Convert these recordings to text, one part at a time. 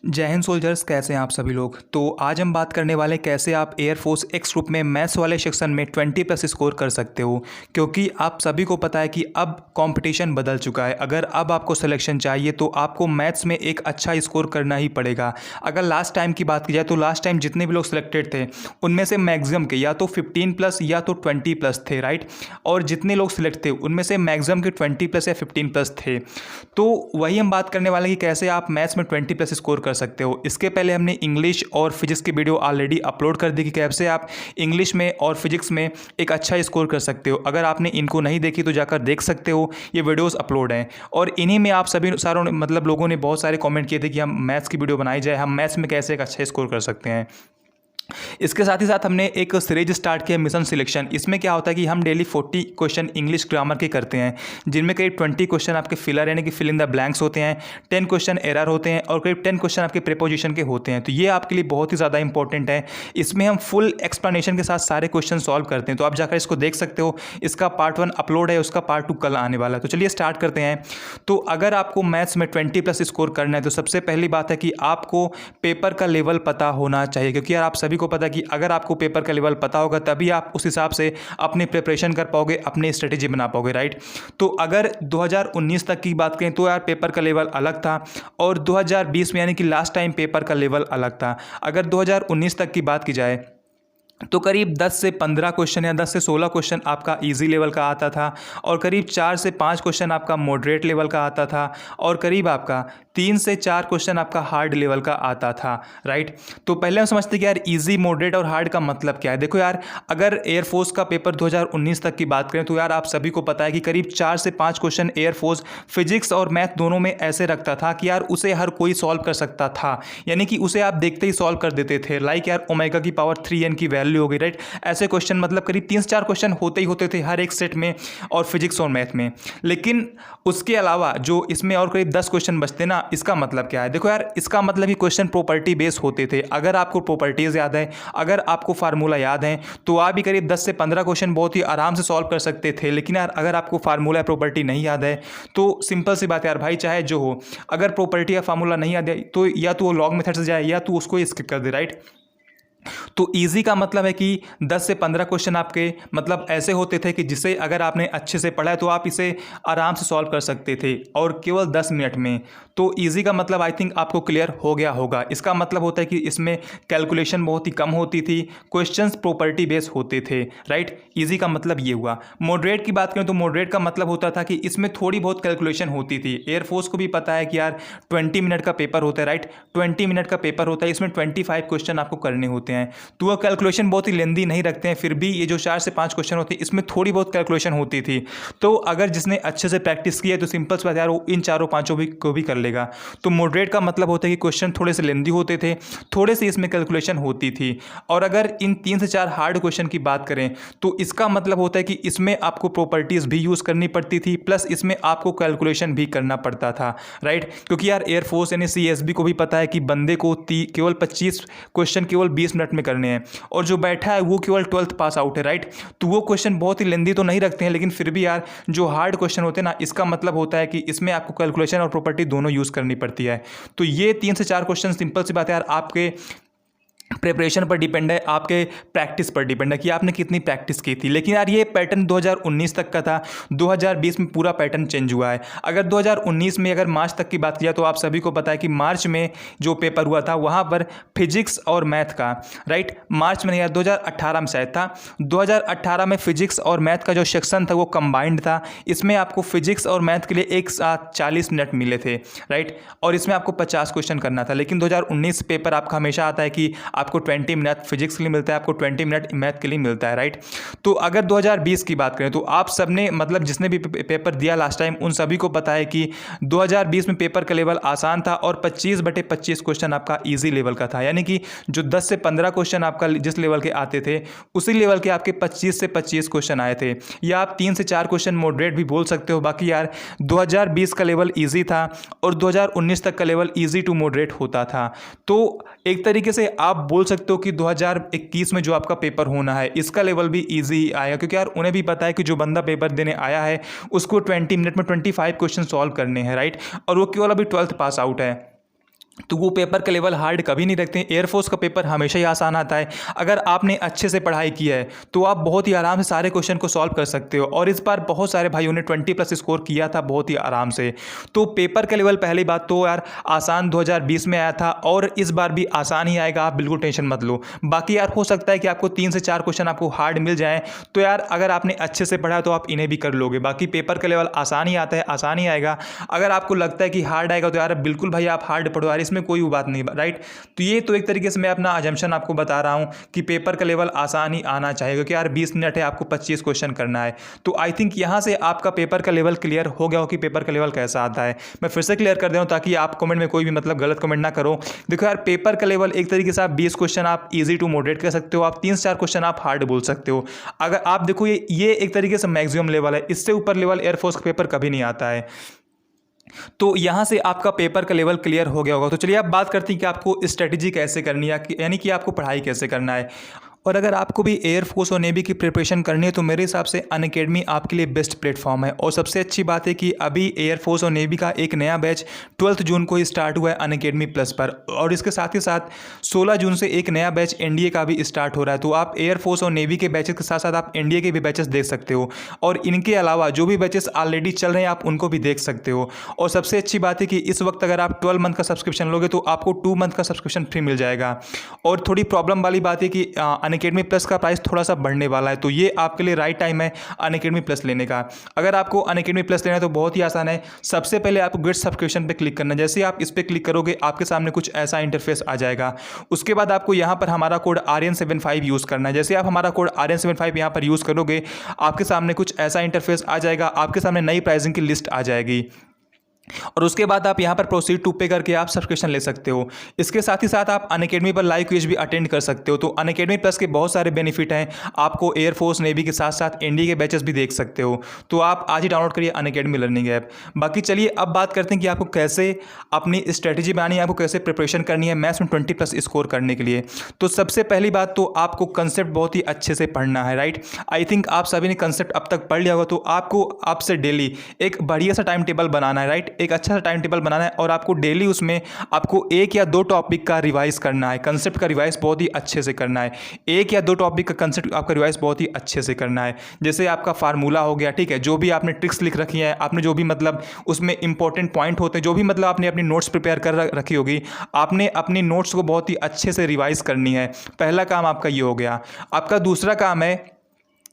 जय हिंद सोल्जर्स, कैसे हैं आप सभी लोग। तो आज हम बात करने वाले हैं कैसे आप एयरफोर्स एक्स ग्रुप में मैथ्स वाले सेक्शन में 20+ स्कोर कर सकते हो। क्योंकि आप सभी को पता है कि अब कंपटीशन बदल चुका है। अगर अब आपको सिलेक्शन चाहिए तो आपको मैथ्स में एक अच्छा स्कोर करना ही पड़ेगा। अगर लास्ट टाइम की बात की जाए तो लास्ट टाइम जितने भी लोग सिलेक्टेड थे उनमें से मैक्सिमम के या तो 15+ या तो 20+ थे, राइट। और जितने लोग सिलेक्ट थे उनमें से मैक्सिमम के 20+ या 15+ थे। तो वही हम बात करने वाले हैं कि कैसे आप मैथ्स में 20+ स्कोर कर सकते हो। इसके पहले हमने इंग्लिश और फिजिक्स की वीडियो ऑलरेडी अपलोड कर दी कि कैसे आप इंग्लिश में और फिजिक्स में एक अच्छा स्कोर कर सकते हो। अगर आपने इनको नहीं देखी तो जाकर देख सकते हो, ये वीडियोस अपलोड हैं। और इन्हीं में आप सभी सारों लोगों ने बहुत सारे कमेंट किए थे कि हम मैथ्स की वीडियो बनाई जाए, हम मैथ्स में कैसे एक अच्छा स्कोर कर सकते हैं। इसके साथ ही साथ हमने एक सीरीज स्टार्ट किया मिशन सिलेक्शन। इसमें क्या होता है कि हम डेली 40 क्वेश्चन इंग्लिश ग्रामर के करते हैं, जिनमें करीब 20 क्वेश्चन आपके फिलर यानी कि फिल इन द ब्लैंक्स होते हैं, 10 क्वेश्चन एरर होते हैं और करीब 10 क्वेश्चन आपके प्रीपोजिशन के होते हैं। तो ये आपके लिए बहुत ही ज़्यादा इंपॉर्टेंट है। इसमें हम फुल एक्सप्लेनेशन के साथ सारे क्वेश्चन सॉल्व करते हैं, तो आप जाकर इसको देख सकते हो। इसका पार्ट 1 अपलोड है, उसका पार्ट 2 कल आने वाला है। तो चलिए स्टार्ट करते हैं। तो अगर आपको मैथ्स में 20+ स्कोर करना है तो सबसे पहली बात है कि आपको पेपर का लेवल पता होना चाहिए। क्योंकि यार आप सभी को पता है कि अगर आपको पेपर का लेवल पता होगा तभी आप उस हिसाब से अपनी प्रिपरेशन कर पाओगे, अपनी स्ट्रेटेजी बना पाओगे, राइट। तो अगर 2019 तक की बात करें तो यार पेपर का लेवल अलग था और 2020 में यानी कि लास्ट टाइम पेपर का लेवल अलग था। अगर 2019 तक की बात की जाए तो करीब 10 से 15 क्वेश्चन या 10 से 16 क्वेश्चन आपका इजी लेवल का आता था और करीब 4 से 5 क्वेश्चन आपका मॉडरेट लेवल का आता था और करीब आपका 3 से 4 क्वेश्चन आपका हार्ड लेवल का आता था, राइट। तो पहले हम समझते कि यार इजी, मॉडरेट और हार्ड का मतलब क्या है। देखो यार, अगर एयरफोर्स का पेपर 2019 तक की बात करें तो यार आप सभी को पता है कि करीब 4 से 5 क्वेश्चन एयरफोर्स फिजिक्स और मैथ दोनों में ऐसे रखता था कि यार उसे हर कोई सॉल्व कर सकता था। यानी कि उसे आप देखते ही सॉल्व कर देते थे। लाइक यार ओमेगा की पावर 3n की वैल्यू हो गई, राइट। ऐसे क्वेश्चन मतलब करीब 3 से 4 क्वेश्चन होते ही होते थे हर एक सेट में और फिजिक्स और मैथ में। लेकिन उसके अलावा जो इसमें और करीब 10 क्वेश्चन बचते ना, इसका मतलब क्या है। देखो यार, इसका मतलब कि क्वेश्चन प्रॉपर्टी बेस होते थे। अगर आपको प्रॉपर्टीज याद है, अगर आपको फार्मूला याद है तो आप भी करीब 10 से 15 क्वेश्चन बहुत ही आराम से सॉल्व कर सकते थे। लेकिन यार अगर आपको फार्मूला या प्रॉपर्टी नहीं याद है तो सिंपल सी बात है यार भाई, चाहे जो हो, अगर प्रॉपर्टी या फार्मूला नहीं याद है तो या तो वो लॉग मेथड से जाए या तो उसको स्किप कर दे, राइट। तो इजी का मतलब है कि 10 से 15 क्वेश्चन आपके मतलब ऐसे होते थे कि जिसे अगर आपने अच्छे से पढ़ा है तो आप इसे आराम से सॉल्व कर सकते थे और केवल 10 मिनट में। तो इजी का मतलब आई थिंक आपको क्लियर हो गया होगा। इसका मतलब होता है कि इसमें कैलकुलेशन बहुत ही कम होती थी, क्वेश्चंस प्रॉपर्टी बेस होते थे, राइट। इजी का मतलब ये हुआ। मॉडरेट की बात करें तो मॉडरेट का मतलब होता था कि इसमें थोड़ी बहुत कैलकुलेशन होती थी। एयरफोर्स को भी पता है कि यार 20 मिनट का पेपर होता है, राइट। 20 मिनट का पेपर होता है, इसमें 25 क्वेश्चन आपको करने होते हैं। तो वो कैलकुलेशन बहुत ही लेंदी नहीं रखते हैं, फिर भी ये जो 4 से 5 क्वेश्चन होते हैं इसमें थोड़ी बहुत कैलकुलेशन होती थी। तो अगर जिसने अच्छे से प्रैक्टिस की है तो सिंपल सी बात यार वो इन चारों पांचों भी को भी कर लेगा। तो मॉडरेट का मतलब होता है कि क्वेश्चन थोड़े से लेंदी होते थे, थोड़े से इसमें कैलकुलेशन होती थी। और अगर इन 3 से 4 हार्ड क्वेश्चन की बात करें तो इसका मतलब होता है कि इसमें आपको प्रॉपर्टीज भी यूज करनी पड़ती थी, प्लस इसमें आपको कैलकुलेशन भी करना पड़ता था, राइट। क्योंकि यार एयरफोर्स यानी CSB को भी पता है कि बंदे को केवल 25 क्वेश्चन केवल 20 मिनट में करने हैं और जो बैठा है वो केवल 12th पास आउट है, राइट। तो वो क्वेश्चन बहुत ही लेंदी तो नहीं रखते हैं, लेकिन फिर भी यार जो हार्ड क्वेश्चन होते हैं ना, इसका मतलब होता है कि इसमें आपको कैलकुलेशन और प्रॉपर्टी दोनों यूज करनी पड़ती है। तो ये 3 से 4 क्वेश्चन सिंपल सी बात है यार, आपके प्रिपरेशन पर डिपेंड है, आपके प्रैक्टिस पर डिपेंड है कि आपने कितनी प्रैक्टिस की थी। लेकिन यार ये पैटर्न 2019 तक का था, 2020 में पूरा पैटर्न चेंज हुआ है। अगर 2019 में अगर मार्च तक की बात किया तो आप सभी को पता है कि मार्च में जो पेपर हुआ था वहाँ पर फिजिक्स और मैथ का, राइट। मार्च में नहीं यार 2018 में शायद था। 2018 में फिजिक्स और मैथ का जो सेक्शन था वो कंबाइंड था। इसमें आपको फिजिक्स और मैथ के लिए एक साथ 40 मिनट मिले थे, राइट। और इसमें आपको 50 क्वेश्चन करना था। लेकिन 2019 पेपर आपका हमेशा आता है कि आपको 20 मिनट फिजिक्स के लिए मिलता है, आपको 20 मिनट मैथ के लिए मिलता है, राइट। तो अगर 2020 की बात करें तो आप सबने मतलब जिसने भी पेपर दिया लास्ट टाइम उन सभी को पता है कि 2020 में पेपर का लेवल आसान था और 25/25 क्वेश्चन आपका इजी लेवल का था। यानी कि जो 10 से 15 क्वेश्चन आपका जिस लेवल के आते थे उसी लेवल के आपके 25 से 25 क्वेश्चन आए थे, या आप 3 से 4 क्वेश्चन मॉडरेट भी बोल सकते हो। बाकी यार 2020 का लेवल ईजी था और 2019 तक का लेवल ईजी टू मॉडरेट होता था। तो एक तरीके से आप बोल सकते हो कि 2021 में जो आपका पेपर होना है इसका लेवल भी इजी आएगा। क्योंकि यार उन्हें भी पता है कि जो बंदा पेपर देने आया है उसको 20 मिनट में 25 क्वेश्चन सॉल्व करने हैं, राइट। और वो केवल अभी 12th पास आउट है। तो वो पेपर का लेवल हार्ड कभी नहीं रखते हैं। एयरफोर्स का पेपर हमेशा ही आसान आता है। अगर आपने अच्छे से पढ़ाई की है तो आप बहुत ही आराम से सारे क्वेश्चन को सॉल्व कर सकते हो, और इस बार बहुत सारे भाइयों ने 20+ स्कोर किया था बहुत ही आराम से। तो पेपर का लेवल पहली बात तो यार आसान 2020 में आया था, और इस बार भी आसान ही आएगा, आप बिल्कुल टेंशन मत लो। बाकी यार हो सकता है कि आपको 3 से 4 क्वेश्चन आपको हार्ड मिल जाए, तो यार अगर आपने अच्छे से पढ़ा तो आप इन्हें भी कर लोगे। बाकी पेपर का लेवल आसान ही आता है, आसान ही आएगा। अगर आपको लगता है कि हार्ड आएगा तो यार बिल्कुल भाई आप हार्ड पढ़ो यार, इसमें कोई बात नहीं, राइट। तो ये तो एक तरीके से मैं अपना अजम्पशन आपको बता रहा हूं कि पेपर का लेवल आसान ही आना चाहिए, क्योंकि यार 20 मिनट है, आपको 25 क्वेश्चन करना है। तो आई थिंक यहां से आपका पेपर का लेवल क्लियर हो गया हो कि पेपर का लेवल कैसा आता है। मैं फिर से क्लियर कर दे रहा हूं ताकि आप कमेंट में कोई भी मतलब गलत कमेंट ना करो। देखो यार पेपर का लेवल एक तरीके से आप 20 क्वेश्चन आप इजी टू मॉडरेट कर सकते हो, आप 3 से 4 क्वेश्चन आप हार्ड बोल सकते हो। अगर आप देखो ये एक तरीके से मैक्सिमम लेवल है, इससे ऊपर लेवल एयरफोर्स का पेपर कभी नहीं आता है। तो यहाँ से आपका पेपर का लेवल क्लियर हो गया होगा। तो चलिए अब बात करते हैं कि आपको स्ट्रेटजी कैसे करनी है, यानी कि आपको पढ़ाई कैसे करना है। और अगर आपको भी एयरफोर्स और नेवी की प्रिपरेशन करनी है तो मेरे हिसाब से अनअकैडमी आपके लिए बेस्ट प्लेटफॉर्म है। और सबसे अच्छी बात है कि अभी एयरफोर्स और नेवी का एक नया बैच 12 जून को ही स्टार्ट हुआ है अनअकैडमी प्लस पर, और इसके साथ ही साथ 16 जून से एक नया बैच एनडीए का भी स्टार्ट हो रहा है। तो आप एयरफोर्स और नेवी के बैचेस के साथ साथ आप एनडीए के भी बैचेस देख सकते हो, और इनके अलावा जो भी बैचेस ऑलरेडी चल रहे हैं आप उनको भी देख सकते हो। और सबसे अच्छी बात है कि इस वक्त अगर आप 12 मंथ का सब्सक्रिप्शन लोगे तो आपको 2 मंथ का सब्सक्रिप्शन फ्री मिल जाएगा। और थोड़ी प्रॉब्लम वाली बात है कि अनअकैडमी प्लस का प्राइस थोड़ा सा बढ़ने वाला है, तो ये आपके लिए राइट टाइम है अनअकैडमी प्लस लेने का। अगर आपको अनअकैडमी प्लस लेना है तो बहुत ही आसान है। सबसे पहले आपको गेट सब्सक्रिप्शन पे क्लिक करना है। जैसे ही आप इस पर क्लिक करोगे आपके सामने कुछ ऐसा इंटरफेस आ जाएगा। उसके बाद आपको यहाँ पर हमारा कोड RN75 यूज़ करना है। जैसे आप हमारा कोड RN75 यहाँ पर यूज़ करोगे आपके सामने कुछ ऐसा इंटरफेस आ जाएगा, आपके सामने नई प्राइसिंग की लिस्ट आ जाएगी, और उसके बाद आप यहाँ पर प्रोसीड टू पे करके आप सब्सक्रिप्शन ले सकते हो। इसके साथ ही साथ आप अनअकैडमी पर लाइव क्विज भी अटेंड कर सकते हो। तो अनअकैडमी प्लस के बहुत सारे बेनिफिट हैं, आपको एयरफोर्स नेवी के साथ साथ एनडीए के बैचेस भी देख सकते हो। तो आप आज ही डाउनलोड करिए अनअकैडमी लर्निंग ऐप। बाकी चलिए अब बात करते हैं कि आपको कैसे अपनी स्ट्रेटेजी बनानी है, आपको कैसे प्रिपरेशन करनी है मैथ्स में 20+ स्कोर करने के लिए। तो सबसे पहली बात तो आपको कंसेप्ट बहुत ही अच्छे से पढ़ना है, राइट। आई थिंक आप सभी ने कंसेप्ट अब तक पढ़ लिया होगा। तो आपको आपसे डेली एक बढ़िया सा टाइम टेबल बनाना है, राइट। एक अच्छा सा टाइम टेबल बनाना है, और आपको डेली उसमें आपको 1 या 2 टॉपिक का रिवाइज करना है। कंसेप्ट का रिवाइज बहुत ही अच्छे से करना है। 1 या 2 टॉपिक का कंसेप्ट आपका रिवाइज बहुत ही अच्छे से करना है। जैसे आपका फार्मूला हो गया, ठीक है, जो भी आपने ट्रिक्स लिख रखी है, आपने जो भी मतलब उसमें इंपॉर्टेंट पॉइंट होते हैं, जो भी मतलब आपने अपनी नोट्स प्रिपेयर कर रखी होगी, आपने अपनी नोट्स को बहुत ही अच्छे से रिवाइज करनी है। पहला काम आपका ये हो गया। आपका दूसरा काम है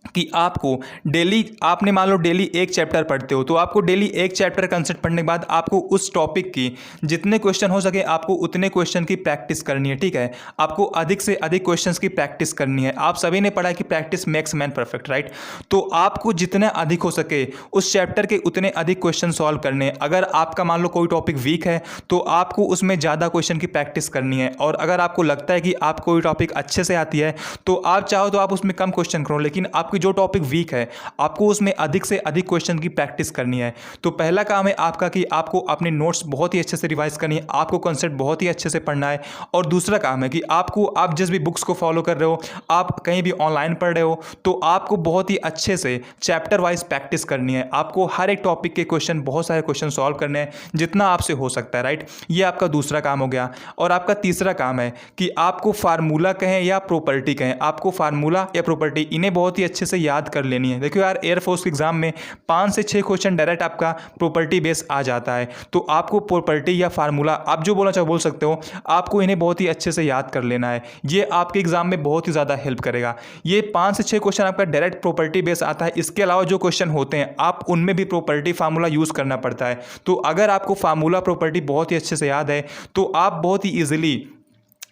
कि आपको डेली, आपने मान लो डेली एक चैप्टर पढ़ते हो, तो आपको डेली एक चैप्टर कंसेप्ट पढ़ने के बाद आपको उस टॉपिक की जितने क्वेश्चन हो सके आपको उतने क्वेश्चन की प्रैक्टिस करनी है, ठीक है। आपको अधिक से अधिक क्वेश्चंस की प्रैक्टिस करनी है। आप सभी ने पढ़ा है कि practice makes man perfect, right. तो आपको जितने अधिक हो सके उस चैप्टर के उतने अधिक क्वेश्चन सॉल्व करने हैं। अगर आपका मान लो कोई टॉपिक वीक है तो आपको उसमें ज़्यादा क्वेश्चन की प्रैक्टिस करनी है, और अगर आपको लगता है कि आप कोई टॉपिक अच्छे से आती है तो आप चाहो तो आप उसमें कम क्वेश्चन करो, लेकिन आपकी जो टॉपिक वीक है आपको उसमें अधिक से अधिक क्वेश्चन की प्रैक्टिस करनी है। तो पहला काम है आपका कि आपको अपने नोट्स बहुत ही अच्छे से रिवाइज करनी है, आपको कॉन्सेप्ट बहुत ही अच्छे से पढ़ना है। और दूसरा काम है कि आपको, आप जिस भी बुक्स को फॉलो कर रहे हो, आप कहीं भी ऑनलाइन पढ़ रहे हो, तो आपको बहुत ही अच्छे से चैप्टर वाइज प्रैक्टिस करनी है। आपको हर एक टॉपिक के क्वेश्चन, बहुत सारे क्वेश्चन सॉल्व करने हैं जितना आपसे हो सकता है, राइट। ये आपका दूसरा काम हो गया। और आपका तीसरा काम है कि आपको फार्मूला कहें या प्रॉपर्टी कहें, आपको फार्मूला या प्रॉपर्टी इन्हें बहुत ही अच्छे से याद कर लेनी है। देखो यार एयरफोर्स के एग्जाम में 5 से 6 क्वेश्चन डायरेक्ट आपका प्रॉपर्टी बेस आ जाता है। तो आपको प्रॉपर्टी या फार्मूला, आप जो बोलना चाहो बोल सकते हो, आपको इन्हें बहुत ही अच्छे से याद कर लेना है। ये आपके एग्जाम में बहुत ही ज़्यादा हेल्प करेगा। ये 5 से 6 क्वेश्चन आपका डायरेक्ट प्रॉपर्टी बेस आता है। इसके अलावा जो क्वेश्चन होते हैं आप उनमें भी प्रॉपर्टी फार्मूला यूज़ करना पड़ता है। तो अगर आपको फार्मूला प्रॉपर्टी बहुत ही अच्छे से याद है तो आप बहुत ही ईजिली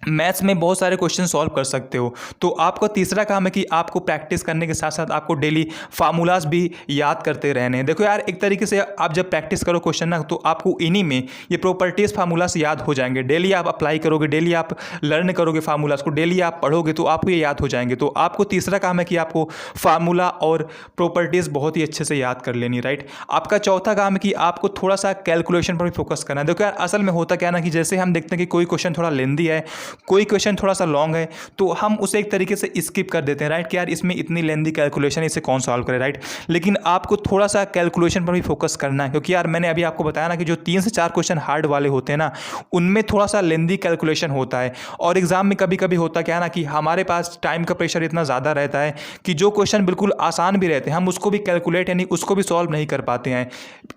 मैथ्स में बहुत सारे क्वेश्चन सॉल्व कर सकते हो। तो आपका तीसरा काम है कि आपको प्रैक्टिस करने के साथ साथ आपको डेली फार्मूलाज भी याद करते रहने हैं। देखो यार एक तरीके से आप जब प्रैक्टिस करो क्वेश्चन ना, तो आपको इन्हीं में ये प्रॉपर्टीज फार्मूलाज याद हो जाएंगे। डेली आप अप्लाई करोगे, डेली आप लर्न करोगे फार्मूलाज को, डेली आप पढ़ोगे तो आपको ये याद हो जाएंगे। तो आपको तीसरा काम है कि आपको फार्मूला और प्रॉपर्टीज़ बहुत ही अच्छे से याद कर लेनी, राइट। आपका चौथा काम है कि आपको थोड़ा सा कैलकुलेशन पर भी फोकस करना है। देखो यार असल में होता क्या ना कि जैसे हम देखते हैं कि कोई क्वेश्चन थोड़ा लेंदी है कोई क्वेश्चन थोड़ा सा लॉन्ग है तो हम उसे एक तरीके से स्किप कर देते हैं, राइट, कि यार इसमें इतनी लेंदी कैलकुलेशन है, इसे कौन सॉल्व करे, राइट। लेकिन आपको थोड़ा सा कैलकुलेशन पर भी फोकस करना है, क्योंकि यार मैंने अभी आपको बताया ना कि जो 3 से 4 क्वेश्चन हार्ड वाले होते हैं ना, उनमें थोड़ा सा लेंदी कैलकुलेशन होता है। और एग्जाम में कभी कभी होता क्या है ना कि हमारे पास टाइम का प्रेशर इतना ज़्यादा रहता है कि जो क्वेश्चन बिल्कुल आसान भी रहते हैं हम उसको भी कैलकुलेट यानी उसको भी सॉल्व नहीं कर पाते हैं,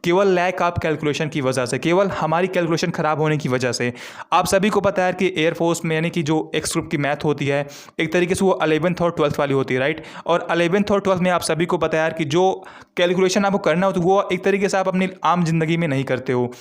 केवल लैक ऑफ कैलकुलेशन की वजह से, केवल हमारी कैलकुलेशन खराब होने की वजह से। आप सभी को पता है कि एयरफोर्स में यानी कि जो एक्स ग्रुप की मैथ होती है एक तरीके से वो 11th और 12th वाली होती है, राइट। और 11th और 12th में आप सभी को पता है यार कि जो कैलकुलेशन आपको करना हो तो वो एक तरीके से आप अपनी आम जिंदगी में नहीं करते हो,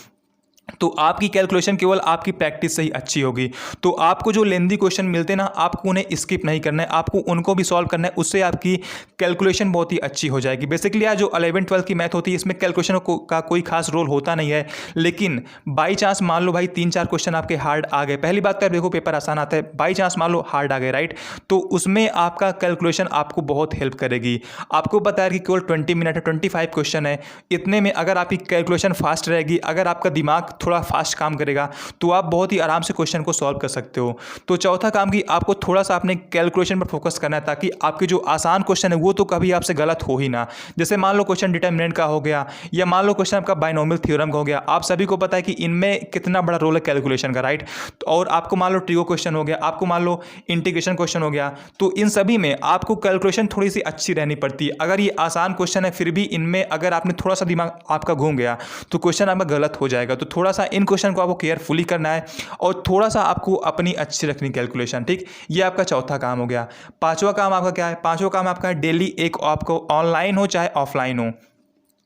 तो आपकी कैलकुलेशन केवल आपकी प्रैक्टिस से ही अच्छी होगी। तो आपको जो लेंदी क्वेश्चन मिलते हैं ना, आपको उन्हें स्किप नहीं करना है, आपको उनको भी सॉल्व करना है, उससे आपकी कैलकुलेशन बहुत ही अच्छी हो जाएगी। बेसिकली यार जो 11th-12th की मैथ होती है इसमें कैलकुलेशन का कोई खास रोल होता नहीं है, लेकिन बाई चांस मान लो भाई 3-4 क्वेश्चन आपके हार्ड आ गए, पहली बात तो यार देखो पेपर आसान आता है, बाई चांस मान लो हार्ड आ गए, राइट, तो उसमें आपका कैलकुलेशन आपको बहुत हेल्प करेगी। आपको पता है कि केवल 20 मिनट है, 25 क्वेश्चन है, इतने में अगर आपकी कैलकुलेशन फास्ट रहेगी, अगर आपका दिमाग थोड़ा फास्ट काम करेगा तो आप बहुत ही आराम से क्वेश्चन को सॉल्व कर सकते हो। तो चौथा काम कि आपको थोड़ा सा अपने कैलकुलेशन पर फोकस करना है, ताकि आपके जो आसान क्वेश्चन है वो तो कभी आपसे गलत हो ही ना। जैसे मान लो क्वेश्चन डिटरमिनेंट का हो गया, या मान लो क्वेश्चन आपका बाइनोमियल थ्योरम का हो गया, आप सभी को पता है कि इनमें कितना बड़ा रोल है कैलकुलेशन का, राइट। और आपको मान लो ट्रिगो क्वेश्चन हो गया, आपको मान लो इंटीग्रेशन क्वेश्चन हो गया, तो इन सभी में आपको कैलकुलेशन थोड़ी सी अच्छी रहनी पड़ती है। अगर ये आसान क्वेश्चन है फिर भी इनमें अगर आपने थोड़ा सा दिमाग आपका घूम गया तो क्वेश्चन आपका गलत हो जाएगा। तो थोड़ा सा इन क्वेश्चन को आपको केयरफुली करना है और थोड़ा सा आपको अपनी अच्छी रखनी कैलकुलेशन, ठीक। ये आपका चौथा काम हो गया। पांचवा काम आपका क्या है? पांचवा काम आपका है डेली एक आपको ऑनलाइन हो चाहे ऑफलाइन हो,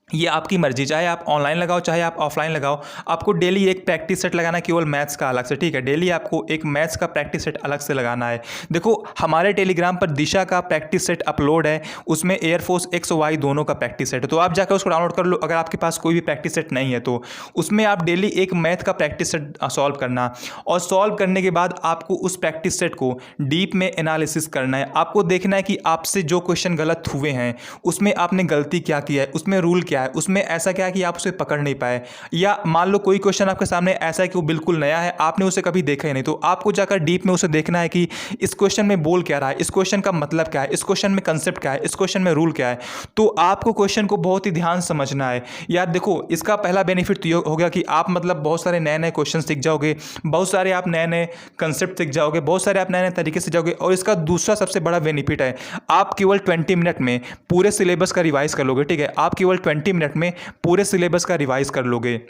ये आपकी मर्जी, चाहे आप ऑनलाइन लगाओ चाहे आप ऑफलाइन लगाओ, आपको डेली एक प्रैक्टिस सेट लगाना है, केवल मैथ्स का अलग से, ठीक है। डेली आपको एक मैथ्स का प्रैक्टिस सेट अलग से लगाना है। देखो हमारे टेलीग्राम पर दिशा का प्रैक्टिस सेट अपलोड है, उसमें एयरफोर्स एक्स वाई दोनों का प्रैक्टिस सेट है, तो आप जाकर उसको डाउनलोड कर लो। अगर आपके पास कोई भी प्रैक्टिस सेट नहीं है तो उसमें आप डेली एक मैथ का प्रैक्टिस सेट सॉल्व करना, और सॉल्व करने के बाद आपको उस प्रैक्टिस सेट को डीप में एनालिसिस करना है। आपको देखना है कि आपसे जो क्वेश्चन गलत हुए हैं उसमें आपने गलती क्या किया है, उसमें रूल क्या है, उसमें ऐसा क्या है कि आप उसे पकड़ नहीं पाए, या मान लो कोई क्वेश्चन आपके सामने ऐसा है कि वो बिल्कुल नया है, आपने उसे कभी देखा ही नहीं, तो आपको जाकर डीप में उसे देखना है कि इस क्वेश्चन में बोल क्या रहा है, इस क्वेश्चन का मतलब क्या है, इस क्वेश्चन में कंसेप्ट क्या है, इस क्वेश्चन में रूल क्या है। तो आपको क्वेश्चन को बहुत ही ध्यान से समझना है। यार देखो इसका पहला बेनिफिट तो ये हो गया कि आप मतलब बहुत सारे नए नए क्वेश्चन सीख जाओगे, बहुत सारे आप नए नए कंसेप्ट सीख जाओगे, बहुत सारे आप नए नए तरीके से जाओगे। और इसका दूसरा सबसे बड़ा बेनिफिट है, आप केवल 20 मिनट में पूरे सिलेबस का रिवाइज कर लोगे, ठीक है। आप केवल 20 मिनट में पूरे सिलेबस का रिवाइज कर लोगे।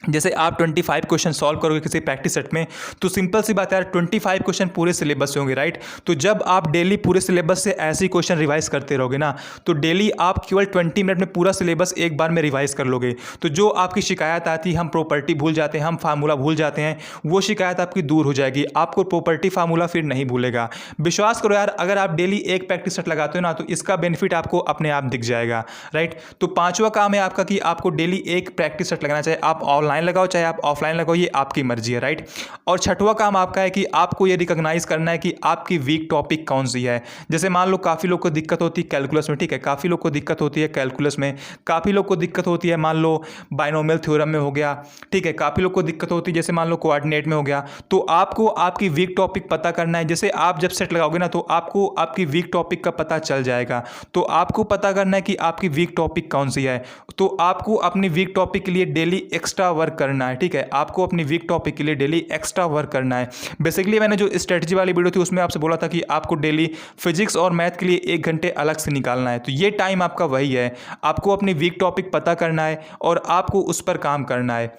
जैसे आप 25 क्वेश्चन सॉल्व करोगे किसी प्रैक्टिस सेट में, तो सिंपल सी बात है यार 25 क्वेश्चन पूरे सिलेबस से होंगे, राइट। तो जब आप डेली पूरे सिलेबस से ऐसे ही क्वेश्चन रिवाइज करते रहोगे ना, तो डेली आप केवल 20 मिनट में पूरा सिलेबस एक बार में रिवाइज कर लोगे। तो जो आपकी शिकायत आती है, हम प्रॉपर्टी भूल जाते हैं, हम फार्मूला भूल जाते हैं, वो शिकायत आपकी दूर हो जाएगी, आपको प्रॉपर्टी फार्मूला फिर नहीं भूलेगा। विश्वास करो यार, अगर आप डेली एक प्रैक्टिस सेट लगाते हो ना तो इसका बेनिफिट आपको अपने आप दिख जाएगा, राइट। तो पांचवा काम है आपका कि आपको डेली एक प्रैक्टिस सेट लगाना चाहिए, आप ऑनलाइन लगाओ चाहे आप ऑफलाइन लगाओ, ये आपकी मर्जी है, राइट। और छठवां काम आपका है कि आपको ये रिकॉग्नाइज करना है कि आपकी वीक टॉपिक कौन सी है। जैसे मान लो काफ़ी लोग को दिक्कत होती है कैलकुलस में, ठीक है, काफ़ी लोग को दिक्कत होती है कैलकुलस में, काफ़ी लोग को दिक्कत होती है मान लो बाइनोमियल थ्योरम में हो गया, ठीक है, काफ़ी लोग को दिक्कत होती है जैसे मान लो कोऑर्डिनेट में हो गया। तो आपको आपकी वीक टॉपिक पता करना है। जैसे आप जब सेट लगाओगे ना तो आपको आपकी वीक टॉपिक का पता चल जाएगा। तो आपको पता करना है कि आपकी वीक टॉपिक कौन सी है। तो आपको अपनी वीक टॉपिक के लिए डेली एक्स्ट्रा वर्क करना है, ठीक है। आपको अपनी वीक टॉपिक के लिए डेली एक्स्ट्रा वर्क करना है। बेसिकली मैंने जो स्ट्रेटजी वाली वीडियो थी उसमें आपसे बोला था कि आपको डेली फिजिक्स और मैथ के लिए 1 घंटे अलग से निकालना है। तो ये टाइम आपका वही है, आपको अपनी वीक टॉपिक पता करना है और आपको उस पर काम करना है।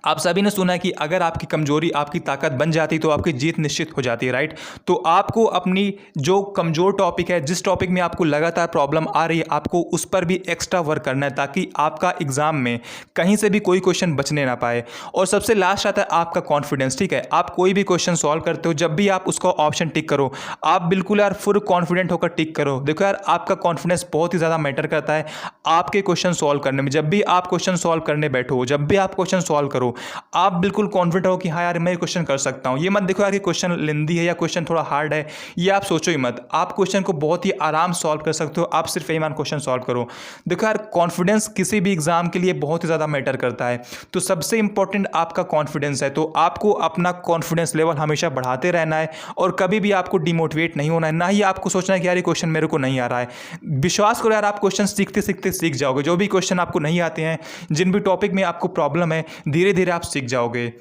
आप सभी ने सुना है कि अगर आपकी कमजोरी आपकी ताकत बन जाती तो आपकी जीत निश्चित हो जाती है, राइट। तो आपको अपनी जो कमजोर टॉपिक है, जिस टॉपिक में आपको लगातार प्रॉब्लम आ रही है, आपको उस पर भी एक्स्ट्रा वर्क करना है ताकि आपका एग्जाम में कहीं से भी कोई क्वेश्चन बचने ना पाए। और सबसे लास्ट आता है आपका कॉन्फिडेंस, ठीक है। आप कोई भी क्वेश्चन सॉल्व करते हो, जब भी आप उसका ऑप्शन टिक करो, आप बिल्कुल यार फुल कॉन्फिडेंट होकर टिक करो। देखो यार आपका कॉन्फिडेंस बहुत ही ज़्यादा मैटर करता है आपके क्वेश्चन सॉल्व करने में। जब भी आप क्वेश्चन सॉल्व करने बैठो, जब भी आप क्वेश्चन सॉल्व करो, करो। आप बिल्कुल कॉन्फिडेंट हो कि हाँ यार मैं क्वेश्चन कर सकता हूँ। ये मत देखो यार कि क्वेश्चन लेंदी है या क्वेश्चन थोड़ा हार्ड है, ये आप सोचो ही मत। आप क्वेश्चन को बहुत ही आराम सॉल्व कर सकते हो, आप सिर्फ ईमान क्वेश्चन सॉल्व करो। देखो यार कॉन्फिडेंस किसी भी एग्जाम के लिए बहुत ही ज़्यादा मैटर करता है, तो सबसे इंपॉर्टेंट आपका कॉन्फिडेंस है। तो आपको अपना कॉन्फिडेंस लेवल हमेशा बढ़ाते रहना है और कभी भी आपको डिमोटिवेट नहीं होना है, ना ही आपको सोचना है कि यार ये क्वेश्चन मेरे को नहीं आ रहा है। विश्वास करो यार, आप क्वेश्चन सीखते सीखते सीख जाओगे। जो भी क्वेश्चन आपको नहीं आते हैं, जिन भी टॉपिक में आपको प्रॉब्लम है, धीरे धीरे आप सीख जाओगे।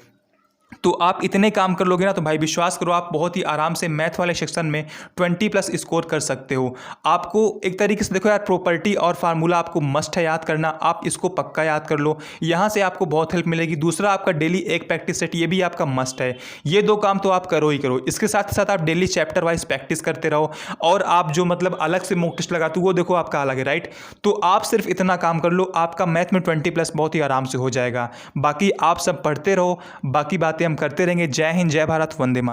तो आप इतने काम कर लोगे ना तो भाई विश्वास करो आप बहुत ही आराम से मैथ वाले सेक्शन में 20+ स्कोर कर सकते हो। आपको एक तरीके से देखो यार, प्रॉपर्टी और फार्मूला आपको मस्ट है याद करना, आप इसको पक्का याद कर लो, यहाँ से आपको बहुत हेल्प मिलेगी। दूसरा आपका डेली एक प्रैक्टिस सेट, ये भी आपका मस्ट है। ये 2 काम तो आप करो ही करो। इसके साथ साथ आप डेली चैप्टर वाइज प्रैक्टिस करते रहो, और आप जो मतलब अलग से मॉक टेस्ट लगाते हो वो देखो आपका अलग है, राइट। तो आप सिर्फ इतना काम कर लो, आपका मैथ में 20+ बहुत ही आराम से हो जाएगा। बाकी आप सब पढ़ते रहो, बाकी बातें हम करते रहेंगे। जय हिंद, जय भारत, वंदे मातरम।